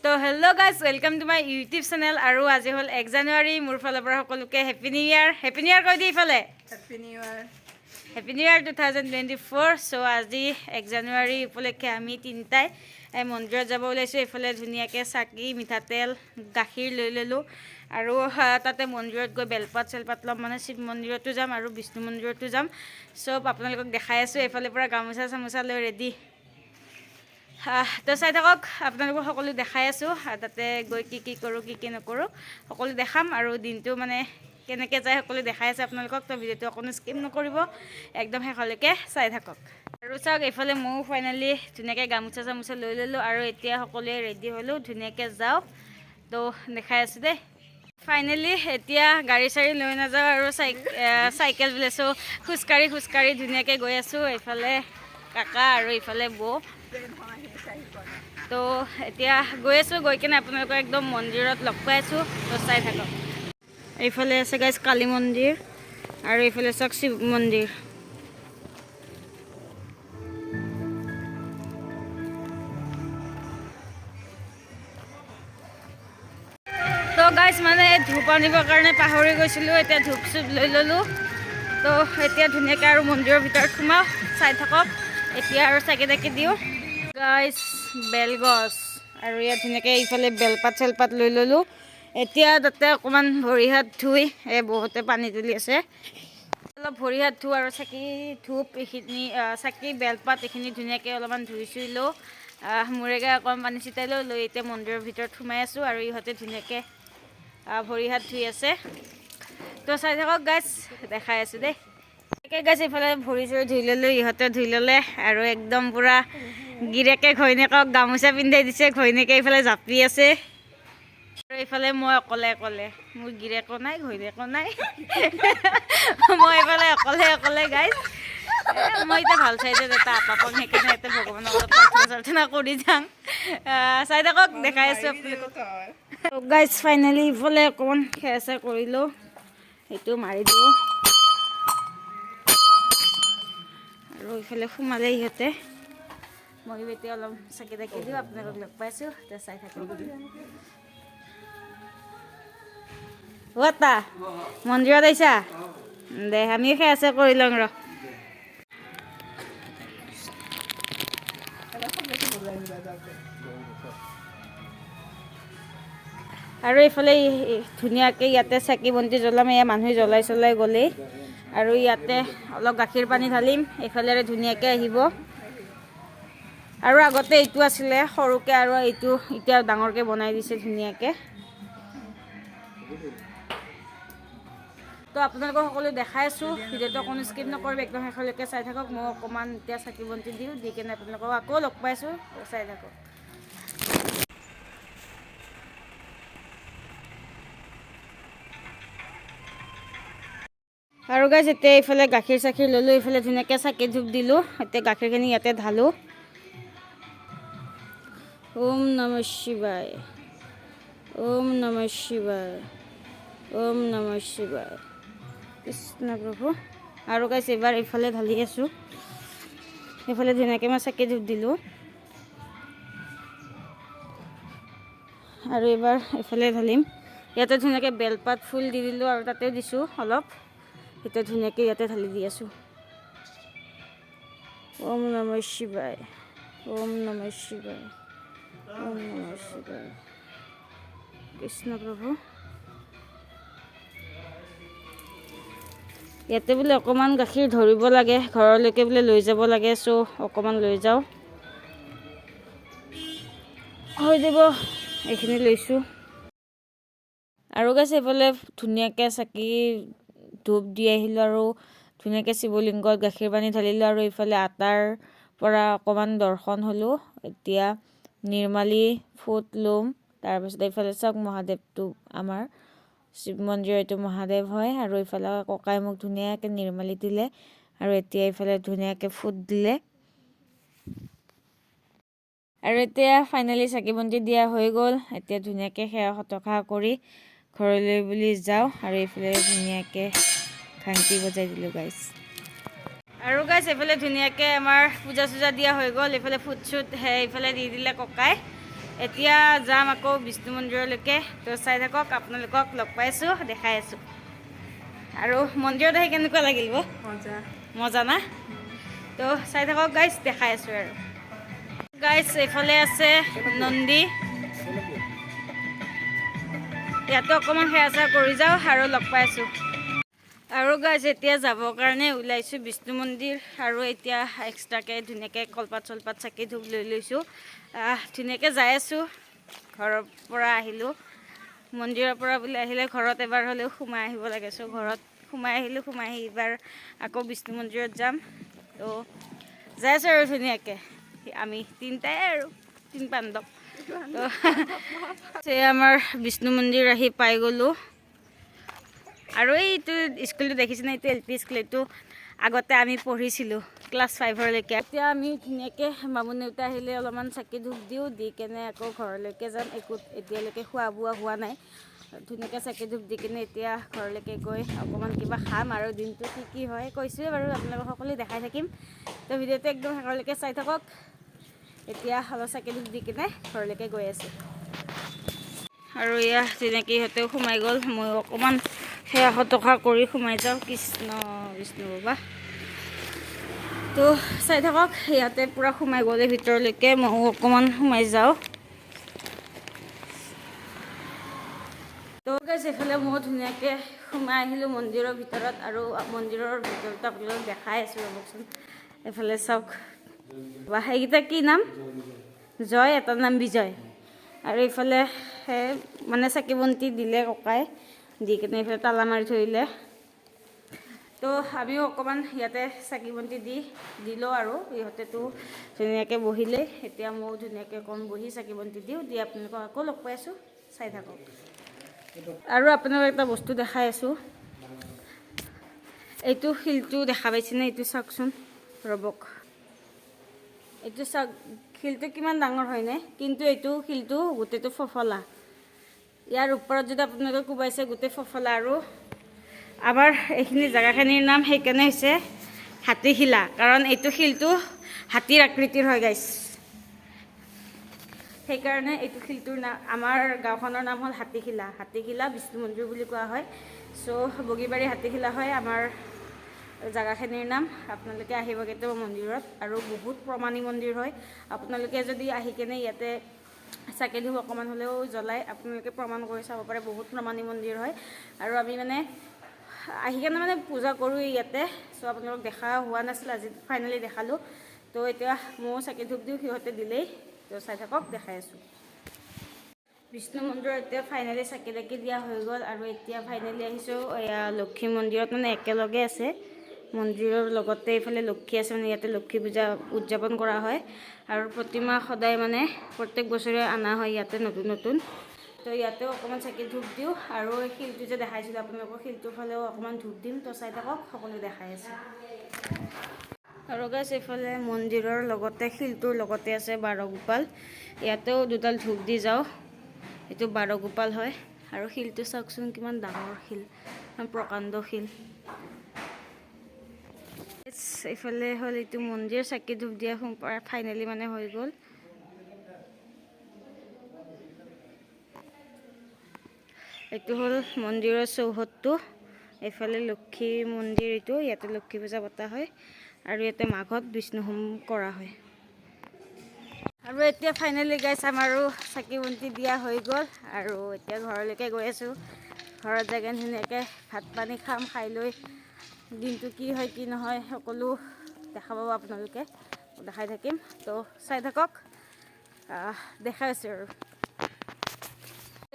তো hello' guys welcome to my YouTube channel আৰু আজি হ'ল 1 জানুৱাৰী মোৰ ফালৰ পৰা সকলোকে হেপী নিউ ইয়াৰ কৈ দি ইফালে হেপী নিউ ইয়াৰ 2024 চ' আজি 1 জানুৱাৰী উপলক্ষে আমি তিনিটাই মন্দিৰত যাব ওলাইছোঁ এইফালে ধুনীয়াকৈ চাকি মিঠাতেল গাখীৰ লৈ ল'লোঁ আৰু তাতে মন্দিৰত গৈ বেলপাত চেলপাত ল'ম মানে শিৱ মন্দিৰতো যাম আৰু বিষ্ণু মন্দিৰতো যাম চব আপোনালোকক দেখাই আছোঁ এইফালে পৰা গামোচা চামোচা লৈ ৰেডি তো চাই থাকক আপোনালোকক সকলো দেখাই আছোঁ তাতে গৈ কি কৰোঁ কি নকৰোঁ সকলো দেখাম আৰু দিনটো মানে কেনেকৈ যায় সকলো দেখাই আছে আপোনালোকক তো ভিডিঅ'টো অকণো স্কিপ নকৰিব একদম শেষলৈকে চাই থাকক আৰু চাওক এইফালে ময়ো ফাইনেলি ধুনীয়াকৈ গামোচা চামোচা লৈ ল'লোঁ আৰু এতিয়া সকলোৱে ৰেডি হ'লোঁ ধুনীয়াকৈ যাওঁ তো দেখাই আছোঁ দেই ফাইনেলি এতিয়া গাড়ী চাড়ী লৈ নাযাওঁ আৰু চাইকেল বুলিছোঁ খোজকাঢ়ি ধুনীয়াকৈ গৈ আছোঁ এইফালে কাকা আৰু এইফালে বৌ তো এতিয়া গৈ আছোঁ গৈ কিনে আপোনালোকক একদম মন্দিৰত লগ পাই আছোঁ তো চাই থাকক এইফালে আছে গাইজ কালী মন্দিৰ আৰু এইফালে চাওক শিৱ মন্দিৰ তো গাইজ মানে ধূপ আনিবৰ কাৰণে পাহৰি গৈছিলোঁ এতিয়া ধূপ চুপ লৈ ল'লোঁ তো এতিয়া ধুনীয়াকৈ আৰু মন্দিৰৰ ভিতৰত সোমাওঁ চাই থাকক এতিয়া আৰু চাকি তাকি দিওঁ গাইজ বেলগছ আৰু ইয়াত ধুনীয়াকৈ এইফালে বেলপাত চেলপাত লৈ ল'লোঁ এতিয়া তাতে অকণমান ভৰি হাত ধুই বহুতে পানী তুলি আছে অলপ ভৰি হাত ধুওঁ আৰু চাকি ধূপ এইখিনি চাকি বেলপাত এইখিনি ধুনীয়াকৈ অলপমান ধুই চুই লওঁ মূৰেগে অকণমান পানী ছিটাই লৈ এতিয়া মন্দিৰৰ ভিতৰত সোমাই আছোঁ আৰু ইহঁতে ধুনীয়াকৈ ভৰি হাত ধুই আছে তো চাই থাকক গাইজ দেখাই আছোঁ দেই তাকে গাইজ এইফালে ভৰি চৰি ধুই ল'লোঁ ইহঁতে ধুই ল'লে আৰু একদম পূৰা গিৰেকে ঘৈণীয়েকক গামোচা পিন্ধাই দিছে ঘৈণীয়েকে এইফালে জাপি আছে আৰু এইফালে মই অকলে মোৰ গিৰেকো নাই ঘৈণীয়েকো নাই মই এইফালে অকলে গাইজ মই এতিয়া ভাল চাইছে এটা আপাপন সেইকাৰণে এতিয়া ভগৱানক অলপ প্ৰাৰ্থনা কৰি যাম চাই থাকক দেখাই আছোঁ আপোনালোকক গাইজ ফাইনেলি ইফালে অকণমান খেৰ চেৰ কৰিলোঁ সেইটো মাৰি দিওঁ আৰু ইফালে সোমালে ইহঁতে মই এতিয়া অলপ চাকি তাকি দিওঁ আপোনালোকক লগ পাইছোঁ এতিয়া চাই থাকক তা মন্দিৰত আহিছা দে আমি সেয়া আছে কৰি লওঁ ৰ আৰু এইফালে ধুনীয়াকৈ ইয়াতে চাকি বন্তি জ্বলাম এয়া মানুহে জ্বলাই চলাই গ'লেই আৰু ইয়াতে অলপ গাখীৰ পানী ঢালিম এইফালেৰে ধুনীয়াকৈ আহিব আৰু আগতে এইটো আছিলে সৰুকৈ আৰু এইটো এতিয়া ডাঙৰকৈ বনাই দিছে ধুনীয়াকৈ তো আপোনালোকক সকলো দেখাই আছোঁ ভিডিঅ'টো অকণো স্কিপ নকৰিব একদম শেষলৈকে চাই থাকক মই অকণমান এতিয়া চাকি বন্তি দিওঁ দি কিনে আপোনালোকক আকৌ লগ পাইছোঁ চাই থাকক আৰু গাইজ এতিয়া এইফালে গাখীৰ চাখীৰ ল'লোঁ এইফালে ধুনীয়াকৈ চাকি ধূপ দিলোঁ এতিয়া গাখীৰখিনি ইয়াতে ঢালোঁ ওম নমঃ শিৱায় ওম নমঃ শিৱায় ওম নমঃ শিৱায় কৃষ্ণ প্ৰভু আৰু গাইজ এইবাৰ এইফালে ঢালি আছোঁ এইফালে ধুনীয়াকৈ মই চাকি ধূপ দিলোঁ আৰু এইবাৰ এইফালে ঢালিম ইয়াতে ধুনীয়াকৈ বেলপাত ফুল দি দিলোঁ আৰু তাতে দিছোঁ অলপ এতিয়া ধুনীয়াকৈ ইয়াতে ঢালি দি আছোঁ ওম নমঃ শিৱায় ওম নমঃ শিৱায় ওম নমঃ শিৱায় কৃষ্ণ প্ৰভু ইয়াতে বোলে অকণমান গাখীৰ ধৰিব লাগে ঘৰলৈকে বোলে লৈ যাব লাগে চ' অকণমান লৈ যাওঁ হৈ যাব এইখিনি লৈছোঁ আৰু গাইছে এইফালে ধুনীয়াকৈ চাকি ধূপ দি আহিলোঁ আৰু ধুনীয়াকৈ শিৱলিংগত গাখীৰ পানী ঢালিলোঁ আৰু এইফালে আটাৰ পৰা অকণমান দৰ্শন হ'লোঁ এতিয়া নিৰ্মালি ফুট ল'ম তাৰপিছত এইফালে চাওক মহাদেৱটো আমাৰ শিৱ মন্দিৰ এইটো মহাদেৱ হয় আৰু এইফালে ককাই মোক ধুনীয়াকৈ নিৰ্মালি দিলে আৰু এতিয়া এইফালে ধুনীয়াকৈ ফুট দিলে আৰু এতিয়া ফাইনেলি চাকি বন্তি দিয়া হৈ গ'ল এতিয়া ধুনীয়াকৈ সেৱা সতকা কৰি ঘৰলৈ বুলি যাওঁ আৰু এইফালে ধুনীয়াকৈ ঘণ্টি বজাই দিলোঁ গাইজ আৰু গাইজ এইফালে ধুনীয়াকৈ আমাৰ পূজা চূজা দিয়া হৈ গ'ল এইফালে ফুট চুট এইফালে দি দিলে ককাই এতিয়া যাম আকৌ বিষ্ণু মন্দিৰলৈকে তো চাই থাকক আপোনালোকক লগ পাইছোঁ দেখাই আছোঁ আৰু মন্দিৰত আহি কেনেকুৱা লাগিল মজা মজা না তো চাই থাকক গাইজ দেখাই আছোঁ আৰু গাইজ এইফালে আছে নন্দী ইয়াতো অকণমান সেৱা চেৱা কৰি যাওঁ আৰু লগ পাইছোঁ আৰু গাইজ এতিয়া যাবৰ কাৰণে ওলাইছোঁ বিষ্ণু মন্দিৰ আৰু এতিয়া এক্সট্ৰাকৈ ধুনীয়াকৈ কলপাত চলপাত চাকি ধূপ লৈ লৈছোঁ ধুনীয়াকৈ যাই আছোঁ ঘৰৰ পৰা আহিলোঁ মন্দিৰৰ পৰা বুলি আহিলে ঘৰত এবাৰ হ'লেও সোমাই আহিব লাগে চ' ঘৰত সোমাই আহিলোঁ সোমাই আহি এইবাৰ আকৌ বিষ্ণু মন্দিৰত যাম তো যাই আছোঁ আৰু ধুনীয়াকৈ আমি তিনিটাই আৰু তিন পাণ্ডৱ তো আমাৰ বিষ্ণু মন্দিৰ আহি পাই গ'লোঁ আৰু এইটো স্কুলটো দেখিছেনে এইটো LP স্কুল এইটো আগতে আমি পঢ়িছিলোঁ ক্লাছ 5লৈকে এতিয়া আমি ধুনীয়াকৈ বামুণ দেউতা আহিলে অলপমান চাকি ধূপ দিওঁ দি কেনে আকৌ ঘৰলৈকে যাম একো এতিয়ালৈকে খোৱা বোৱা হোৱা নাই ধুনীয়াকৈ চাকি ধূপ দি কেনে এতিয়া ঘৰলৈকে গৈ অকণমান কিবা খাম আৰু দিনটো কি হয় কৈছোঁৱে বাৰু আপোনালোকক সকলোৱে দেখাই থাকিম তো ভিডিঅ'টো একদম শেষলৈকে চাই থাকক এতিয়া অলপ চাকি ধূপ দি কেনে ঘৰলৈকে গৈ আছোঁ আৰু এয়া তেনেকৈ ইহঁতেও সোমাই গ'ল ময়ো অকণমান সেয়া টকা কৰি সোমাই যাওঁ কৃষ্ণ বিষ্ণু বাবা তো চাই থাকক ইয়াতে পূৰা সোমাই গ'লে ভিতৰলৈকে ময়ো অকণমান সোমাই যাওঁ তো গাইজ এইফালে মই ধুনীয়াকৈ সোমাই আহিলোঁ মন্দিৰৰ ভিতৰত আৰু মন্দিৰৰ ভিতৰত আপোনালোকক দেখাই আছোঁ ৰ'বচোন এইফালে চাওক বা সেইকেইটা কি নাম জয় এটাৰ নাম বিজয় আৰু এইফালে মানে চাকি বন্তি দিলে ককাই দি কেনে এইফালে তালা মাৰি থৰিলে তো আমিও অকণমান ইয়াতে চাকি বন্তি দিলোঁ আৰু ইহঁতেতো ধুনীয়াকৈ বহিলে এতিয়া ময়ো ধুনীয়াকৈ অকণমান বহি চাকি বন্তি দিওঁ দি আপোনালোকক আকৌ লগ পাই আছোঁ চাই থাকক আৰু আপোনালোকক এটা বস্তু দেখাই আছোঁ এইটো শিলটো দেখা পাইছেনে এইটো চাওকচোন ৰ'বক এইটো চাওক শিলটো কিমান ডাঙৰ হয়নে কিন্তু এইটো শিলটো গোটেইটো ফফলা ইয়াৰ ওপৰত যদি আপোনালোকে কোবাইছে গোটেই ফফলা আৰু আমাৰ এইখিনি জেগাখিনিৰ নাম সেইকাৰণে হৈছে হাতীশিলা কাৰণ এইটো শিলটো হাতীৰ আকৃতিৰ হয় গাইজ সেইকাৰণে এইটো শিলটোৰ নাম আমাৰ গাঁওখনৰ নাম হ'ল হাতীশিলা বিষ্ণু মন্দিৰ বুলি কোৱা হয় চ' বগীবাৰী হাতীশিলা হয় আমাৰ জেগাখিনিৰ নাম আপোনালোকে আহিব কেতিয়াবা মন্দিৰত আৰু বহুত প্ৰমাণী মন্দিৰ হয় আপোনালোকে যদি আহি কেনে ইয়াতে চাকি ধূপ অকণমান হ'লেও জ্বলাই আপোনালোকে প্ৰমাণ কৰি চাব পাৰে বহুত প্ৰমাণী মন্দিৰ হয় আৰু আমি মানে আহি কেনে মানে পূজা কৰোঁ ইয়াতে চ' আপোনালোকক দেখা হোৱা নাছিল আজি ফাইনেলি দেখালোঁ তো এতিয়া ময়ো চাকি ধূপ দিওঁ সিহঁতে দিলেই তো চাই থাকক দেখাই আছোঁ বিষ্ণু মন্দিৰত এতিয়া ফাইনেলি চাকি তাকি দিয়া হৈ গ'ল আৰু এতিয়া ফাইনেলি আহিছোঁ এয়া লক্ষী মন্দিৰত মানে একেলগে আছে মন্দিৰৰ লগতে এইফালে লক্ষী আছে মানে ইয়াতে লক্ষী পূজা উদযাপন কৰা হয় আৰু প্ৰতিমা সদায় মানে প্ৰত্যেক বছৰে অনা হয় ইয়াতে নতুন নতুন তো ইয়াতেও অকণমান চাকি ধূপ দিওঁ আৰু শিলটো যে দেখাইছিলোঁ আপোনালোকৰ শিলটোৰ ফালেও অকণমান ধূপ দিম তো চাই থাকক সকলোৱে দেখাই আছে আৰু গাইজ এইফালে মন্দিৰৰ লগতে শিলটোৰ লগতে আছে বাৰগোপাল ইয়াতেও দুডাল ধূপ দি যাওঁ এইটো বাৰগোপাল হয় আৰু শিলটো চাওকচোন কিমান ডাঙৰ শিল প্ৰকাণ্ড শিল এইফালে হ'ল এইটো মন্দিৰ চাকি ধূপ দিয়া ফাইনেলি মানে হৈ গ'ল এইটো হ'ল মন্দিৰৰ চৌহদটো এইফালে লক্ষী মন্দিৰ এইটো ইয়াতে লক্ষী পূজা পতা হয় আৰু ইয়াতে মাঘত বিষ্ণু হোম কৰা হয় আৰু এতিয়া ফাইনেলি গাইছ আমাৰো চাকি বন্তি দিয়া হৈ গ'ল আৰু এতিয়া ঘৰলৈকে গৈ আছোঁ ঘৰত যাই কেনে ধুনীয়াকৈ ভাত পানী খাম খাই লৈ দিনটো কি হয় কি নহয় সকলো দেখা পাব আপোনালোকে দেখাই থাকিম তো চাই থাকক দেখাই আছোঁ আৰু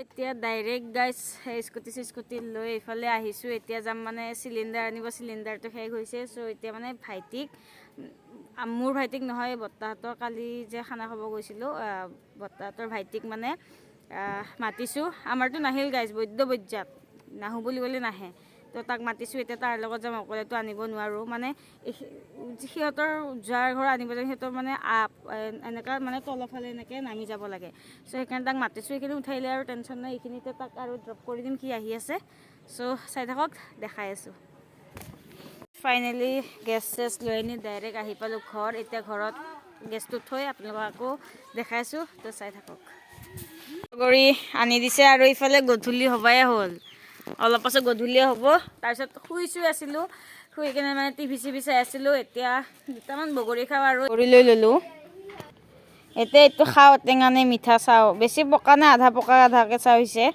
এতিয়া ডাইৰেক্ট গাইজ স্কুটি লৈ এইফালে আহিছোঁ এতিয়া যাম মানে চিলিণ্ডাৰ আনিব চিলিণ্ডাৰটো শেষ হৈছে চ' এতিয়া মানে মোৰ ভাইটিক নহয় বৰ্তাহঁতৰ কালি যে খানা খাব গৈছিলোঁ বৰ্তাহঁতৰ ভাইটিক মানে মাতিছোঁ আমাৰতো নাহিল গাইজ বৈদ্যাত নাহোঁ বুলি ক'লে নাহে তো তাক মাতিছোঁ এতিয়া তাৰ লগত যাম অকলেতো আনিব নোৱাৰোঁ মানে সিহঁতৰ যাৰ ঘৰ আনিব যায় সিহঁতৰ মানে এনেকুৱা মানে তলৰফালে এনেকৈ নামি যাব লাগে চ' সেইকাৰণে তাক মাতিছোঁ এইখিনি উঠাইলে আৰু টেনশ্যন নাই এইখিনিতে তাক আৰু ড্ৰপ কৰি দিম সি আহি আছে চ' চাই থাকক দেখাই আছোঁ ফাইনেলি গেছ চেছ লৈ আনি ডাইৰেক্ট আহি পালোঁ ঘৰ এতিয়া ঘৰত গেছটো থৈ আপোনালোকক আকৌ দেখাইছোঁ তো চাই থাকক কৰি আনি দিছে আৰু ইফালে গধূলি হ'বাই হ'ল অলপ পাছত গধূলিয়ে হ'ব তাৰপিছত শুই আছিলোঁ শুই কিনে মানে টিভি চিভি চাই আছিলোঁ এতিয়া দুটামান বগৰী খাওঁ আৰু বগৰী লৈ ল'লোঁ এতিয়া এইটো খাওঁ টেঙা নে মিঠা চাওঁ বেছি পকা নে আধা পকা আধা কেঁচা হৈছে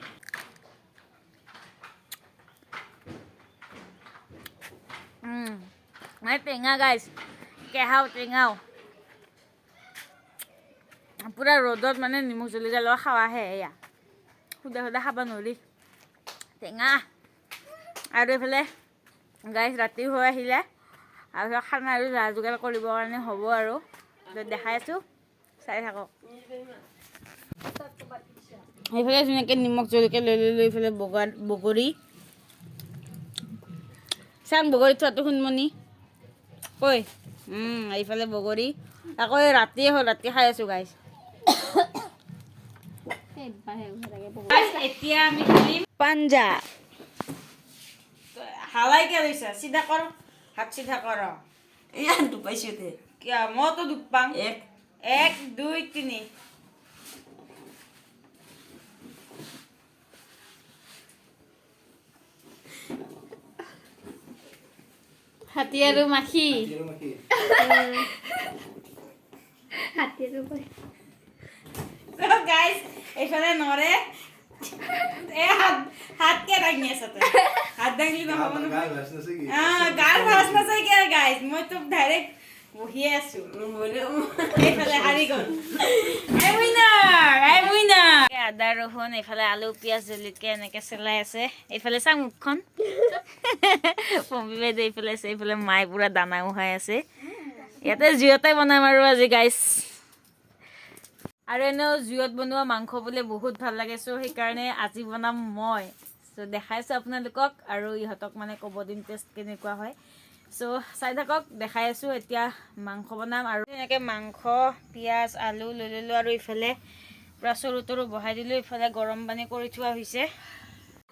মানে টেঙা গাইছ কেহাও টেঙাও পুৰা ৰ'দত মানে নিমখ জলকীয়া লগত খাৱাহে এয়া সুদা সুদা খাব নোৱাৰি টেঙা আৰু এইফালে গাইছ ৰাতি হৈ আহিলে আৰু খানা আৰু যা যোগাৰ কৰিবৰ কাৰণে হ'ব আৰু দেখাই আছোঁ চাই থাকক এইফালে ধুনীয়াকৈ নিমখ জলকীয়া লৈ ল'লোঁ এইফালে বগৰী চাম বগৰী থোৱাটো শুনমনি কৈ এইফালে বগৰী আকৌ ৰাতিয়ে হ'ল ৰাতি খাই আছোঁ গাইছ এতিয়া আমি খেলিম পাঞ্জা হাৱাই কিয় লৈছা চিধা কৰ হাত চিধা কৰ এয়া ডুবাইছোঁ দে কিয় মইতো ডুব পাম 1 2 3 হাতী আৰু মাখি গাইজ এইফালে নৰে হাত কে দাঙি আছে হাত দাঙিলে নহ'ব নহয় গাৰ ভাজ নাচাই কিয় গাইজ মইতো ডাইৰেক্ট বহিয়ে আছোঁ এইফালে হাৰি গ'ল আদা ৰহুন এইফালে আলু পিঁয়াজ জলকীয়া এনেকৈ চেলাই আছে এইফালে চা মুখখন পম্পী বাইদেউ এইফালে আছে এইফালে মায়ে পুৰা দানা উহাই আছে ইয়াতে জুইতে বনাম আৰু আজি গাইজ আৰু এনেও জুইত বনোৱা মাংস বোলে বহুত ভাল লাগে চ' সেইকাৰণে আজি বনাম মই চ' দেখাইছোঁ আপোনালোকক আৰু ইহঁতক মানে ক'ব দিম টেষ্ট কেনেকুৱা হয় চ' চাই থাকক দেখাই আছোঁ এতিয়া মাংস বনাম আৰু এনেকৈ মাংস পিঁয়াজ আলু লৈ ল'লোঁ আৰু ইফালে পূৰা চৰু তৰু বহাই দিলোঁ ইফালে গৰম পানী কৰি থোৱা হৈছে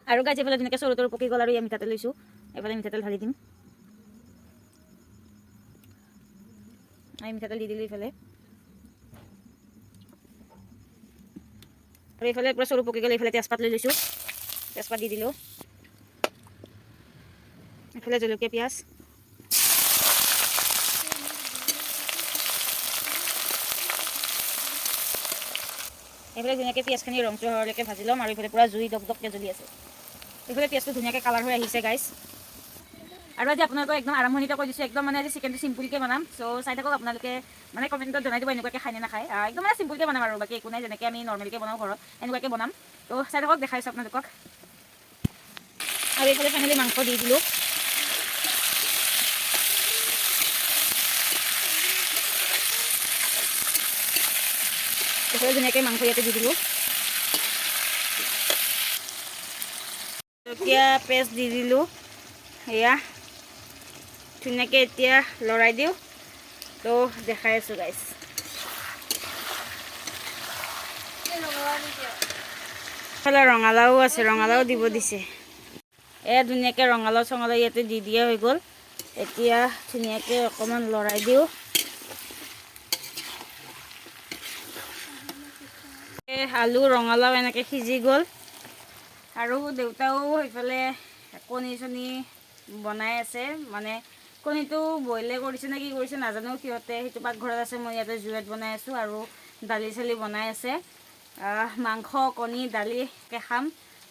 আৰু গাইজ এইফালে ধুনীয়াকৈ চৰু তৰু পকি গ'ল আৰু ইয়াত মিঠাতেল লৈছোঁ এইফালে মিঠাতেল ঢালি দিম আমি মিঠাতেল দি দিলোঁ ইফালে আৰু এইফালে পূৰা চৰু পকি গ'ল এইফালে তেজপাত লৈ লৈছোঁ তেজপাত দি দিলোঁ এইফালে জলকীয়া পিঁয়াজ এইফালে ধুনীয়াকৈ পিঁয়াজখিনি ৰংটো হোৱালৈকে ভাজি ল'ম আৰু এইফালে পূৰা জুই দক দককৈ জ্বলি আছে এইফালে পিঁয়াজটো ধুনীয়াকৈ কালাৰ হৈ আহিছে গাইজ আৰু আজি আপোনালোকক একদম আৰম্ভণিতে কৈ দিছোঁ একদম মানে আজি চিকেনটো চিম্পুলকৈ বনাম চ' চাই থাকক আপোনালোকে মানে কমেণ্টত জনাই দিব এনেকুৱাকৈ খাই নে নাখায় একদম মানে চিম্পুলকৈ বনাম আৰু বাকী একো নাই যেনেকৈ আমি নৰ্মেলকৈ বনাওঁ ঘৰত এনেকুৱাকৈ বনাম ত' চাই থাকক দেখাইছোঁ আপোনালোকক আৰু এইফালে ফাইনেলি মাংস দি দিলোঁ এইফালে ধুনীয়াকৈ মাংস ইয়াতে দি দিলোঁ জলকীয়া পেষ্ট দি দিলোঁ এয়া ধুনীয়াকৈ এতিয়া লৰাই দিওঁ তো দেখাই আছোঁ গাইজ এইফালে ৰঙালাও আছে ৰঙালাও দিব দিছে এয়া ধুনীয়াকৈ ৰঙালাও চঙালাও ইয়াতে দি দিয়া হৈ গ'ল এতিয়া ধুনীয়াকৈ অকণমান লৰাই দিওঁ আলু ৰঙালাও এনেকৈ সিজি গ'ল আৰু দেউতাও সেইফালে কণী চণী বনাই আছে মানে কণীটো বইলে কৰিছে নে কি কৰিছে নাজানো সিহঁতে সেইটো পাকঘৰত আছে মই ইয়াতে জুইত বনাই আছোঁ আৰু দালি চালি বনাই আছে মাংস কণী দালিকে খাম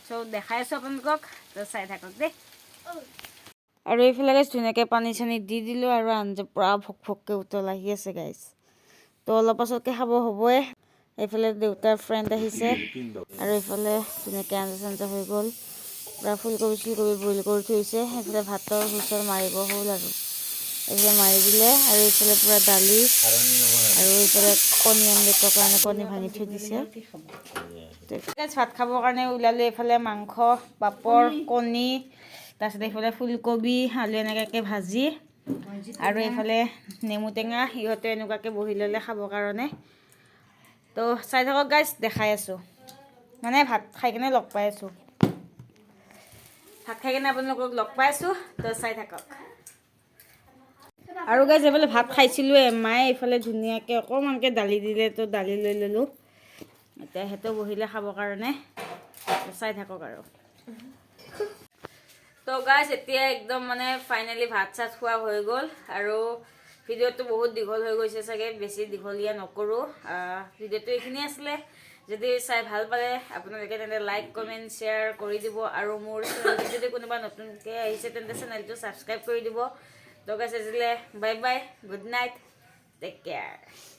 চ' দেখাই আছোঁ আপোনালোকক তো চাই থাকক দেই আৰু এইফালে গাইজ ধুনীয়াকৈ পানী চানী দি দিলোঁ আৰু আঞ্জা পূৰা ভক ভককৈ উতল আহি আছে গাইজ তো অলপ পাছতকৈ খাব হ'বই এইফালে দেউতাৰ ফ্ৰেণ্ড আহিছে আৰু এইফালে ধুনীয়াকৈ আঞ্জা চাঞ্জা হৈ গ'ল পূৰা ফুলকবি চুলকবি বইল কৰি থৈছে এইফালে ভাতৰ হুইচেল মাৰিব হ'ল আৰু এইফালে মাৰি দিলে আৰু এইফালে পূৰা দালি আৰু এইফালে কণী আমলেটৰ কাৰণে কণী ভাঙি থৈ দিছে ভাত খাবৰ কাৰণে ওলালোঁ এইফালে মাংস পাপৰ কণী তাৰপিছত এইফালে ফুলকবি আলু এনেকুৱাকৈ ভাজি আৰু এইফালে নেমু টেঙা সিহঁতে এনেকুৱাকৈ বহি ল'লে খাবৰ কাৰণে তো চাই থাকক গাইজ দেখাই আছোঁ মানে ভাত খাই কিনে লগ পাই আছোঁ ভাত খাই কিনে আপোনালোকক লগ পাই আছোঁ তো চাই থাকক আৰু গাইজ এইফালে ভাত খাইছিলোঁ মায়ে এইফালে ধুনীয়াকৈ অকণমানকৈ দালি দিলে তো দালি লৈ ল'লোঁ এতিয়া সেইটো বহিলে খাবৰ কাৰণে চাই থাকক আৰু তো গাইজ এতিয়া একদম মানে ফাইনেলি ভাত চাত খোৱা হৈ গ'ল আৰু ভিডিঅ'টো বহুত দীঘল হৈ গৈছে চাগে বেছি দীঘলীয়া নকৰোঁ ভিডিঅ'টো এইখিনি আছিলে যদি চাই ভাল পালে আপোনালোকে তেন্তে লাইক কমেণ্ট শ্বেয়াৰ কৰি দিব আৰু মোৰ চেনেলটো যদি কোনোবা নতুনকৈ আহিছে তেন্তে চেনেলটো ছাবস্ক্ৰাইব কৰি দিব তো গাইজ আজিলে bye bye good night take care